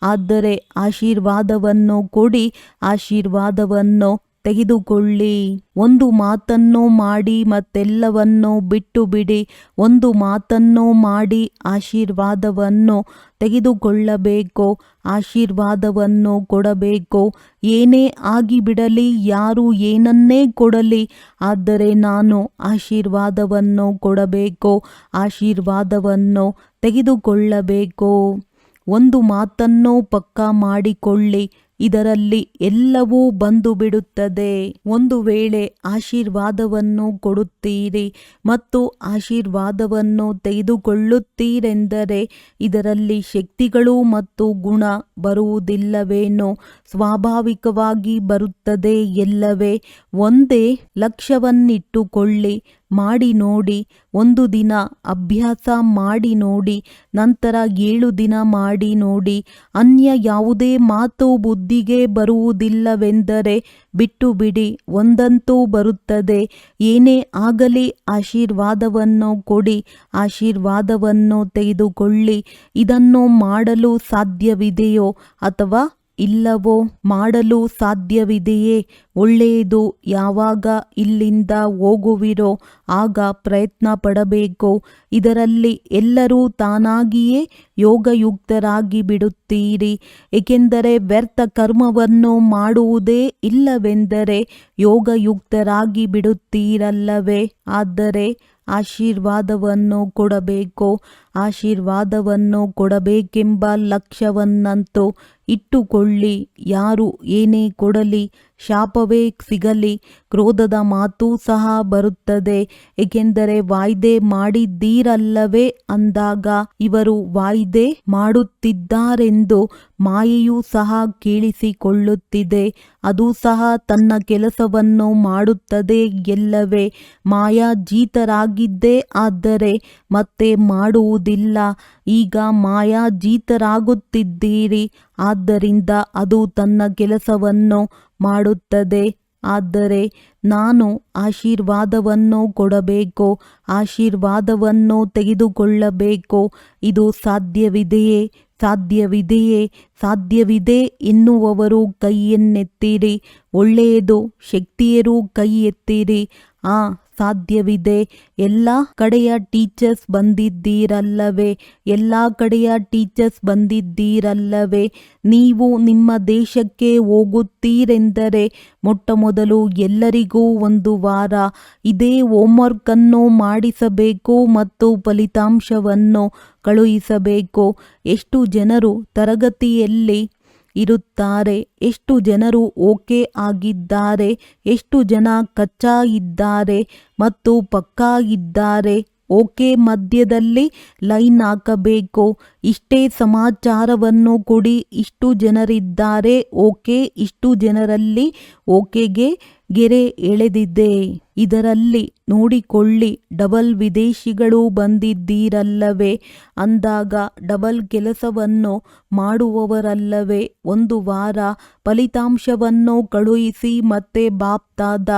ಆದರೆ ಆಶೀರ್ವಾದವನ್ನು ಕೊಡಿ, ಆಶೀರ್ವಾದವನ್ನು ತೆಗೆದುಕೊಳ್ಳಿ. ಒಂದು ಮಾತನ್ನು ಮಾಡಿ ಮತ್ತೆಲ್ಲವನ್ನು ಬಿಟ್ಟು ಬಿಡಿ. ಒಂದು ಮಾತನ್ನು ಮಾಡಿ ಆಶೀರ್ವಾದವನ್ನು ತೆಗೆದುಕೊಳ್ಳಬೇಕು. ಆಶೀರ್ವಾದವನ್ನು ಕೊಡಬೇಕು. ಏನೇ ಆಗಿಬಿಡಲಿ, ಯಾರು ಏನನ್ನೇ ಕೊಡಲಿ, ಆದರೆ ನಾನು ಆಶೀರ್ವಾದವನ್ನು ಕೊಡಬೇಕು, ಆಶೀರ್ವಾದವನ್ನು ತೆಗೆದುಕೊಳ್ಳಬೇಕು. ಒಂದು ಮಾತನ್ನು ಪಕ್ಕಾ ಮಾಡಿಕೊಳ್ಳಿ, ಇದರಲ್ಲಿ ಎಲ್ಲವೂ ಬಂದು ಬಿಡುತ್ತದೆ. ಒಂದು ವೇಳೆ ಆಶೀರ್ವಾದವನ್ನು ಕೊಡುತ್ತೀರಿ ಮತ್ತು ಆಶೀರ್ವಾದವನ್ನು ತೆಗೆದುಕೊಳ್ಳುತ್ತೀರೆಂದರೆ ಇದರಲ್ಲಿ ಶಕ್ತಿಗಳು ಮತ್ತು ಗುಣ ಬರುವುದಿಲ್ಲವೇನೋ? ಸ್ವಾಭಾವಿಕವಾಗಿ ಬರುತ್ತದೆ ಎಲ್ಲವೇ. ಒಂದೇ ಲಕ್ಷ್ಯವನ್ನಿಟ್ಟುಕೊಳ್ಳಿ, ಮಾಡಿ ನೋಡಿ. 1 ದಿನ ಅಭ್ಯಾಸ ಮಾಡಿ ನೋಡಿ, ನಂತರ 7 ದಿನ ಮಾಡಿ ನೋಡಿ. ಅನ್ಯ ಯಾವುದೇ ಮಾತು ಬುದ್ಧಿಗೆ ಬರುವುದಿಲ್ಲವೆಂದರೆ ಬಿಟ್ಟು ಬಿಡಿ. ಒಂದಂತೂ ಬರುತ್ತದೆ. ಏನೇ ಆಗಲಿ ಆಶೀರ್ವಾದವನ್ನು ಕೊಡಿ, ಆಶೀರ್ವಾದವನ್ನು ತೆಗೆದುಕೊಳ್ಳಿ. ಇದನ್ನು ಮಾಡಲು ಸಾಧ್ಯವಿದೆಯೋ ಅಥವಾ ಇಲ್ಲವೋ? ಮಾಡಲು ಸಾಧ್ಯವಿದೆಯೇ? ಒಳ್ಳೆಯದು. ಯಾವಾಗ ಇಲ್ಲಿಂದ ಹೋಗುವಿರೋ ಆಗ ಪ್ರಯತ್ನ ಪಡಬೇಕು. ಇದರಲ್ಲಿ ಎಲ್ಲರೂ ತಾನಾಗಿಯೇ ಯೋಗಯುಕ್ತರಾಗಿ ಬಿಡುತ್ತೀರಿ. ಏಕೆಂದರೆ ವ್ಯರ್ಥ ಕರ್ಮವನ್ನು ಮಾಡುವುದೇ ಇಲ್ಲವೆಂದರೆ ಯೋಗಯುಕ್ತರಾಗಿ ಬಿಡುತ್ತೀರಲ್ಲವೇ? ಆದರೆ ಆಶೀರ್ವಾದವನ್ನು ಕೊಡಬೇಕು. ಆಶೀರ್ವಾದವನ್ನು ಕೊಡಬೇಕೆಂಬ ಲಕ್ಷ್ಯವನ್ನಂತೂ ಇಟ್ಟುಕೊಳ್ಳಿ. ಯಾರು ಏನೇ ಕೊಡಲಿ, ಶಾಪವೇ ಸಿಗಲಿ, ಕ್ರೋಧದ ಮಾತು ಸಹ ಬರುತ್ತದೆ. ಏಕೆಂದರೆ ವಾಯ್ದೆ ಮಾಡಿದ್ದೀರಲ್ಲವೇ ಅಂದಾಗ ಇವರು ವಾಯ್ದೆ ಮಾಡುತ್ತಿದ್ದಾರೆಂದು ಮಾಯೆಯೂ ಸಹ ಕೇಳಿಸಿಕೊಳ್ಳುತ್ತಿದೆ. ಅದು ಸಹ ತನ್ನ ಕೆಲಸವನ್ನು ಮಾಡುತ್ತದೆ ಎಲ್ಲವೇ? ಮಾಯಾಜೀತರಾಗಿದ್ದೇ ಆದರೆ ಮತ್ತೆ ಮಾಡುವುದಿಲ್ಲ. ಈಗ ಮಾಯಾಜೀತರಾಗುತ್ತಿದ್ದೀರಿ. ಆದ್ದರಿಂದ ಅದು ತನ್ನ ಕೆಲಸವನ್ನು ಮಾಡುತ್ತದೆ. ಆದರೆ ನಾನು ಆಶೀರ್ವಾದವನ್ನು ಕೊಡಬೇಕು, ಆಶೀರ್ವಾದವನ್ನು ತೆಗೆದುಕೊಳ್ಳಬೇಕು. ಇದು ಸಾಧ್ಯವಿದೆಯೇ? ಸಾಧ್ಯವಿದೆಯೇ? ಸಾಧ್ಯವಿದೆ ಎನ್ನುವವರು ಕೈಯನ್ನೆತ್ತಿರಿ. ಒಳ್ಳೆಯದು. ಶಕ್ತಿಯರು ಕೈ ಎತ್ತಿರಿ. ಸಾಧ್ಯವಿದೆ. ಎಲ್ಲ ಕಡೆಯ ಟೀಚರ್ಸ್ ಬಂದಿದ್ದೀರಲ್ಲವೇ? ಎಲ್ಲ ಕಡೆಯ ಟೀಚರ್ಸ್ ಬಂದಿದ್ದೀರಲ್ಲವೇ? ನೀವು ನಿಮ್ಮ ದೇಶಕ್ಕೆ ಹೋಗುತ್ತೀರೆಂದರೆ ಮೊಟ್ಟಮೊದಲು ಎಲ್ಲರಿಗೂ ಒಂದು ವಾರ ಇದೇ ಹೋಮ್ವರ್ಕನ್ನು ಮಾಡಿಸಬೇಕು ಮತ್ತು ಫಲಿತಾಂಶವನ್ನು ಕಳುಹಿಸಬೇಕು. ಎಷ್ಟು ಜನರು ತರಗತಿಯಲ್ಲಿ ಇರುತ್ತಾರೆ? ಎಷ್ಟು ಜನರು ಓಕೆ ಆಗಿದ್ದಾರೆ? ಎಷ್ಟು ಜನ ಕಚ್ಚಾ ಇದ್ದಾರೆ ಮತ್ತು ಪಕ್ಕಾ ಇದ್ದಾರೆ? ಓಕೆ ಮಧ್ಯದಲ್ಲಿ ಲೈನ್ ಹಾಕಬೇಕು. ಇಷ್ಟೇ ಸಮಾಚಾರವನ್ನು ಕೊಡಿ. ಇಷ್ಟು ಜನರಿದ್ದಾರೆ ಓಕೆ, ಇಷ್ಟು ಜನರಲ್ಲಿ ಓಕೆಗೆ ಗೆರೆ ಎಳೆದಿದೆ. ಇದರಲ್ಲಿ ನೋಡಿಕೊಳ್ಳಿ, ಡಬಲ್ ವಿದೇಶಿಗಳು ಬಂದಿದ್ದೀರಲ್ಲವೇ ಅಂದಾಗ ಡಬಲ್ ಕೆಲಸವನ್ನು ಮಾಡುವವರಲ್ಲವೇ? ಒಂದು ವಾರ ಫಲಿತಾಂಶವನ್ನು ಕಳುಹಿಸಿ ಮತ್ತೆ ಬಾಪ್ತಾದ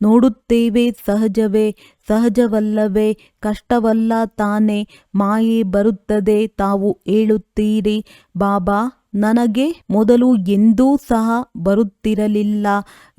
ನೋಡುತ್ತೇವೆ. ಸಹಜವೇ? ಸಹಜವಲ್ಲವೇ? ಕಷ್ಟವಲ್ಲ ತಾನೇ? ಮಾಯೆ ಬರುತ್ತದೆ. ತಾವು ಹೇಳುತ್ತೀರಿ, ಬಾಬಾ ನನಗೆ ಮೊದಲು ಎಂದೂ ಸಹ ಬರುತ್ತಿರಲಿಲ್ಲ,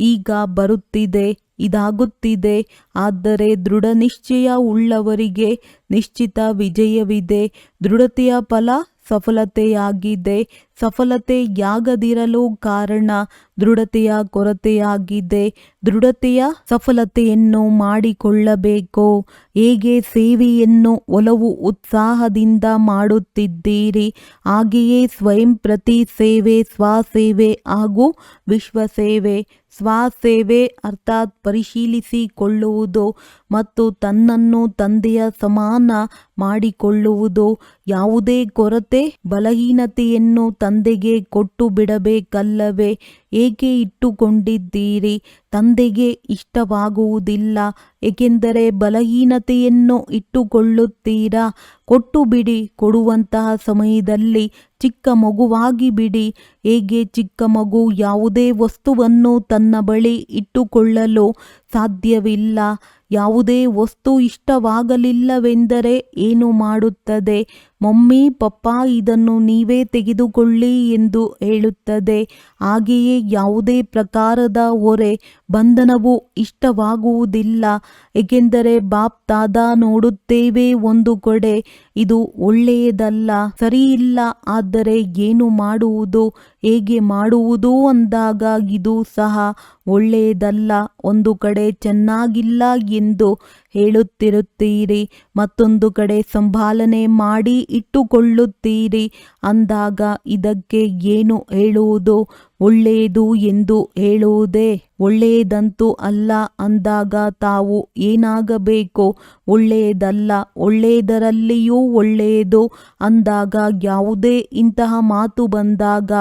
ಈಗ ಬರುತ್ತಿದೆ, ಇದಾಗುತ್ತಿದೆ. ಆದರೆ ದೃಢ ನಿಶ್ಚಯ ಉಳ್ಳವರಿಗೆ ನಿಶ್ಚಿತ ವಿಜಯವಿದೆ. ದೃಢತೆಯ ಫಲ ಸಫಲತೆಯಾಗಿದೆ. ಸಫಲತೆಯಾಗದಿರಲು ಕಾರಣ ದೃಢತೆಯ ಕೊರತೆಯಾಗಿದೆ. ದೃಢತೆಯ ಸಫಲತೆಯನ್ನು ಮಾಡಿಕೊಳ್ಳಬೇಕು. ಹೇಗೆ ಸೇವೆಯನ್ನು ಒಲವು ಉತ್ಸಾಹದಿಂದ ಮಾಡುತ್ತಿದ್ದೀರಿ ಹಾಗೆಯೇ ಸ್ವಯಂ ಪ್ರತಿ ಸೇವೆ, ಸ್ವಸೇವೆ ಹಾಗೂ ವಿಶ್ವಸೇವೆ. ಸ್ವಸೇವೆ ಅರ್ಥಾತ್ ಪರಿಶೀಲಿಸಿಕೊಳ್ಳುವುದು ಮತ್ತು ತನ್ನನ್ನು ತಂದೆಯ ಸಮಾನ ಮಾಡಿಕೊಳ್ಳುವುದು. ಯಾವುದೇ ಕೊರತೆ ಬಲಹೀನತೆಯನ್ನು ತಂದೆಗೆ ಕೊಟ್ಟು ಬಿಡಬೇಕಲ್ಲವೇ? ಏಕೆ ಇಟ್ಟುಕೊಂಡಿದ್ದೀರಿ? ತಂದೆಗೆ ಇಷ್ಟವಾಗುವುದಿಲ್ಲ. ಏಕೆಂದರೆ ಬಲಹೀನತೆಯನ್ನು ಇಟ್ಟುಕೊಳ್ಳುತ್ತೀರಾ. ಕೊಟ್ಟು ಬಿಡಿ. ಕೊಡುವಂತಹ ಸಮಯದಲ್ಲಿ ಚಿಕ್ಕ ಮಗುವಾಗಿ ಬಿಡಿ. ಹೇಗೆ ಚಿಕ್ಕ ಮಗು ಯಾವುದೇ ವಸ್ತುವನ್ನು ತನ್ನ ಬಳಿ ಇಟ್ಟುಕೊಳ್ಳಲು ಸಾಧ್ಯವಿಲ್ಲ. ಯಾವುದೇ ವಸ್ತು ಇಷ್ಟವಾಗಲಿಲ್ಲವೆಂದರೆ ಏನು ಮಾಡುತ್ತದೆ? ಮಮ್ಮಿ ಪಪ್ಪಾ ಇದನ್ನು ನೀವೇ ತೆಗೆದುಕೊಳ್ಳಿ ಎಂದು ಹೇಳುತ್ತದೆ. ಹಾಗೆಯೇ ಯಾವುದೇ ಪ್ರಕಾರದ ಹೊರೆ ಬಂಧನವು ಇಷ್ಟವಾಗುವುದಿಲ್ಲ. ಏಕೆಂದರೆ ಬಾಪ್ ದಾದಾ ನೋಡುತ್ತೇವೆ ಒಂದು ಕಡೆ ಇದು ಒಳ್ಳೆಯದಲ್ಲ, ಸರಿಯಿಲ್ಲ. ಆದರೆ ಏನು ಮಾಡುವುದು, ಹೇಗೆ ಮಾಡುವುದು ಅಂದಾಗ ಇದು ಸಹ ಒಳ್ಳೆಯದಲ್ಲ. ಒಂದು ಕಡೆ ಚೆನ್ನಾಗಿಲ್ಲ ಎಂದು ಹೇಳುತ್ತಿರುತ್ತೀರಿ, ಮತ್ತೊಂದು ಕಡೆ ಸಂಭಾಲನೆ ಮಾಡಿ ಇಟ್ಟುಕೊಳ್ಳುತ್ತೀರಿ ಅಂದಾಗ ಇದಕ್ಕೆ ಏನು ಹೇಳುವುದು? ಒಳ್ಳೆಯದು ಎಂದು ಹೇಳುವುದೇ? ಒಳ್ಳೆಯದಂತೂ ಅಲ್ಲ ಅಂದಾಗ ತಾವು ಏನಾಗಬೇಕು? ಒಳ್ಳೆಯದಲ್ಲ, ಒಳ್ಳೆಯದರಲ್ಲಿಯೂ ಒಳ್ಳೆಯದು ಅಂದಾಗ ಯಾವುದೇ ಇಂತಹ ಮಾತು ಬಂದಾಗ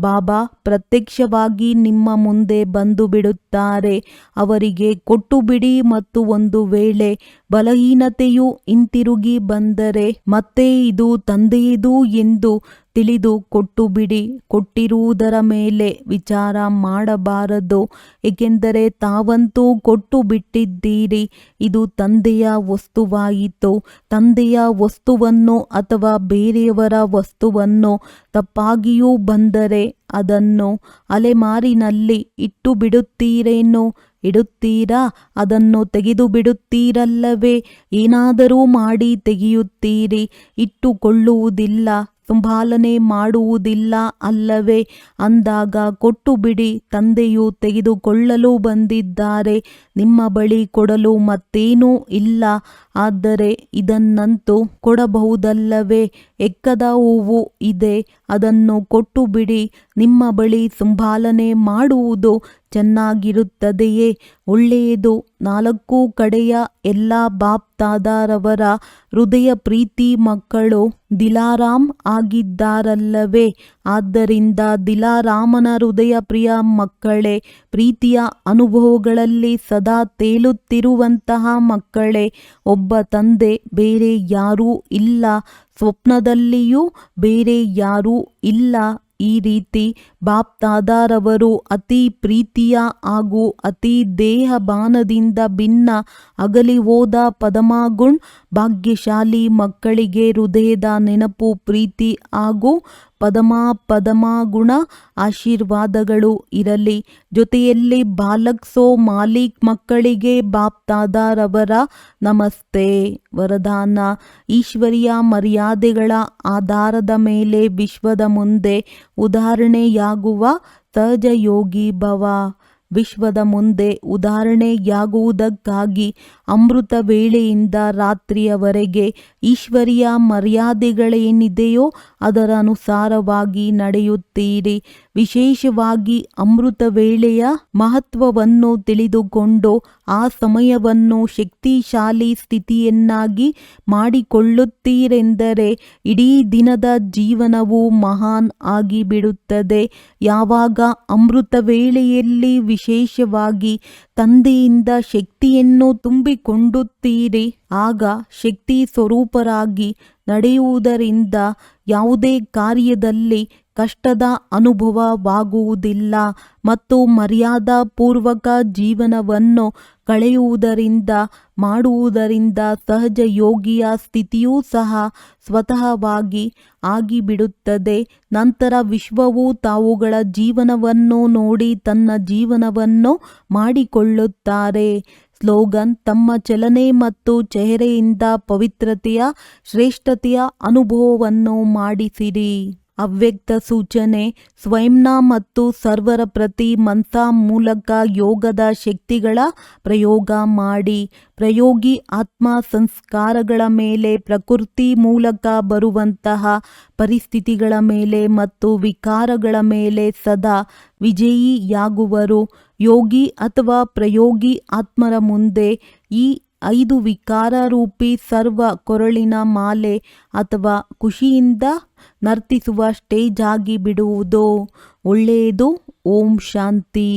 ಬಾಬಾ ಪ್ರತ್ಯಕ್ಷವಾಗಿ ನಿಮ್ಮ ಮುಂದೆ ಬಂದು ಬಿಡುತ್ತಾರೆ. ಅವರಿಗೆ ಕೊಟ್ಟು ಬಿಡಿ. ಮತ್ತು ಒಂದು ವೇಳೆ ಬಲಹೀನತೆಯು ಹಿಂತಿರುಗಿ ಬಂದರೆ ಮತ್ತೆ ಇದು ತಂದೆಯದು ಎಂದು ತಿಳಿದು ಕೊಟ್ಟು ಬಿಡಿ. ಕೊಟ್ಟಿರುವುದರ ಮೇಲೆ ವಿಚಾರ ಮಾಡಬಾರದು, ಏಕೆಂದರೆ ತಾವಂತೂ ಕೊಟ್ಟು ಬಿಟ್ಟಿದ್ದೀರಿ. ಇದು ತಂದೆಯ ವಸ್ತುವಾಯಿತು. ತಂದೆಯ ವಸ್ತುವನ್ನು ಅಥವಾ ಬೇರೆಯವರ ವಸ್ತುವನ್ನು ತಪ್ಪಾಗಿಯೂ ಬಂದರೆ ಅದನ್ನು ಅಲೆಮಾರಿನಲ್ಲಿ ಇಟ್ಟು ಬಿಡುತ್ತೀರೇನೋ? ಇಡುತ್ತೀರಾ? ಅದನ್ನು ತೆಗೆದು ಬಿಡುತ್ತೀರಲ್ಲವೇ? ಏನಾದರೂ ಮಾಡಿ ತೆಗೆಯುತ್ತೀರಿ, ಇಟ್ಟುಕೊಳ್ಳುವುದಿಲ್ಲ, ಸಂಭಾಲನೆ ಮಾಡುವುದಿಲ್ಲ ಅಲ್ಲವೇ? ಅಂದಾಗ ಕೊಟ್ಟು ಬಿಡಿ. ತಂದೆಯು ತೆಗೆದುಕೊಳ್ಳಲು ಬಂದಿದ್ದಾರೆ, ನಿಮ್ಮ ಬಳಿ ಕೊಡಲು ಮತ್ತೇನೂ ಇಲ್ಲ. ಆದರೆ ಇದನ್ನಂತೂ ಕೊಡಬಹುದಲ್ಲವೇ? ಎಕ್ಕದ ಹೂವು ಇದೆ, ಅದನ್ನು ಕೊಟ್ಟು ಬಿಡಿ. ನಿಮ್ಮ ಬಳಿ ಸಂಭಾಲನೆ ಮಾಡುವುದು ಚೆನ್ನಾಗಿರುತ್ತದೆಯೇ? ಒಳ್ಳೆಯದು. 4 ಕಡೆಯ ಎಲ್ಲ ಬಾಪ್ ದಾದಾರವರ ಹೃದಯ ಪ್ರೀತಿ ಮಕ್ಕಳು ದಿಲಾರಾಮ್ ಆಗಿದ್ದಾರಲ್ಲವೇ? ಆದ್ದರಿಂದ ದಿಲಾರಾಮನ ಹೃದಯ ಪ್ರಿಯ ಮಕ್ಕಳೇ, ಪ್ರೀತಿಯ ಅನುಭವಗಳಲ್ಲಿ ಸದಾ ತೇಲುತ್ತಿರುವಂತಹ ಮಕ್ಕಳೇ, ಒಬ್ಬ ತಂದೆ, ಬೇರೆ ಯಾರೂ ಇಲ್ಲ. ಸ್ವಪ್ನದಲ್ಲಿಯೂ ಬೇರೆ ಯಾರೂ ಇಲ್ಲ. ಈ ರೀತಿ ಬಾಪ್ ದಾದಾರವರು ಅತಿ ಪ್ರೀತಿಯ ಹಾಗೂ ಅತಿ ದೇಹಬಾನದಿಂದ ಭಿನ್ನ ಅಗಲಿ ಹೋದ ಪದಮಾಗುಣ್ ಭಾಗ್ಯಶಾಲಿ ಮಕ್ಕಳಿಗೆ ಹೃದಯದ ನೆನಪು, ಪ್ರೀತಿ ಹಾಗೂ ಪದಮಾಗುಣ ಆಶೀರ್ವಾದಗಳು ಇರಲಿ. ಜೊತೆಯಲ್ಲಿ ಬಾಲಕ್ ಸೋ ಮಾಲೀಕ್ ಮಕ್ಕಳಿಗೆ ಬಾಪ್ ದಾದಾರವರ ನಮಸ್ತೆ. ವರದಾನ: ಈಶ್ವರಿಯ ಮರ್ಯಾದೆಗಳ ಆಧಾರದ ಮೇಲೆ ವಿಶ್ವದ ಮುಂದೆ ಉದಾಹರಣೆಯಾಗುವ ಸಹಜ ಯೋಗಿ ಭವ. ವಿಶ್ವದ ಮುಂದೆ ಉದಾಹರಣೆಯಾಗುವುದಕ್ಕಾಗಿ ಅಮೃತ ವೇಳೆಯಿಂದ ರಾತ್ರಿಯವರೆಗೆ ಈಶ್ವರಿಯ ಮರ್ಯಾದೆಗಳೇನಿದೆಯೋ ಅದರ ಅನುಸಾರವಾಗಿ ನಡೆಯುತ್ತೀರಿ. ವಿಶೇಷವಾಗಿ ಅಮೃತ ವೇಳೆಯ ಮಹತ್ವವನ್ನು ತಿಳಿದುಕೊಂಡು ಆ ಸಮಯವನ್ನು ಶಕ್ತಿಶಾಲಿ ಸ್ಥಿತಿಯನ್ನಾಗಿ ಮಾಡಿಕೊಳ್ಳುತ್ತೀರೆಂದರೆ ಇಡೀ ದಿನದ ಜೀವನವು ಮಹಾನ್ ಆಗಿಬಿಡುತ್ತದೆ. ಯಾವಾಗ ಅಮೃತ ವೇಳೆಯಲ್ಲಿ ವಿಶೇಷವಾಗಿ ತಂದೆಯಿಂದ ಶಕ್ತಿಯನ್ನು ತುಂಬಿಕೊಂಡುತ್ತೀರಿ, ಆಗ ಶಕ್ತಿ ಸ್ವರೂಪರಾಗಿ ನಡೆಯುವುದರಿಂದ ಯಾವುದೇ ಕಾರ್ಯದಲ್ಲಿ ಕಷ್ಟದ ಅನುಭವವಾಗುವುದಿಲ್ಲ ಮತ್ತು ಮರ್ಯಾದಾಪೂರ್ವಕ ಜೀವನವನ್ನು ಕಳೆಯುವುದರಿಂದ ಮಾಡುವುದರಿಂದ ಸಹಜ ಯೋಗಿಯ ಸ್ಥಿತಿಯೂ ಸಹ ಸ್ವತಃವಾಗಿ ಆಗಿಬಿಡುತ್ತದೆ. ನಂತರ ವಿಶ್ವವು ತಾವುಗಳ ಜೀವನವನ್ನು ನೋಡಿ ತನ್ನ ಜೀವನವನ್ನು ಮಾಡಿಕೊಳ್ಳುತ್ತಾರೆ. ಸ್ಲೋಗನ್: ತಮ್ಮ ಚಲನೆ ಮತ್ತು ಚೆಹರೆಯಿಂದ ಪವಿತ್ರತೆಯ ಶ್ರೇಷ್ಠತೆಯ ಅನುಭವವನ್ನು ಮಾಡಿಸಿರಿ. ಅವ್ಯಕ್ತ ಸೂಚನೆ: ಸ್ವಯಂನ ಮತ್ತು ಸರ್ವರ ಪ್ರತಿ ಮನ್ಸಾ ಮೂಲಕ ಯೋಗದ ಶಕ್ತಿಗಳ ಪ್ರಯೋಗ ಮಾಡಿ. ಪ್ರಯೋಗಿ ಆತ್ಮ ಸಂಸ್ಕಾರಗಳ ಮೇಲೆ, ಪ್ರಕೃತಿ ಮೂಲಕ ಬರುವಂತಹ ಪರಿಸ್ಥಿತಿಗಳ ಮೇಲೆ ಮತ್ತು ವಿಕಾರಗಳ ಮೇಲೆ ಸದಾ ವಿಜಯಿಯಾಗುವರು. ಯೋಗಿ ಅಥವಾ ಪ್ರಯೋಗಿ ಆತ್ಮರ ಮುಂದೆ ಈ 5 ವಿಕಾರ ರೂಪಿ ಸರ್ವ ಕೊರಳಿನ ಮಾಲೆ ಅಥವಾ ಖುಷಿಯಿಂದ ನರ್ತಿಸುವ ಸ್ಟೇಜ್ ಆಗಿ ಬಿಡುವುದು ಒಳ್ಳೆಯದು. ಓಂ ಶಾಂತಿ.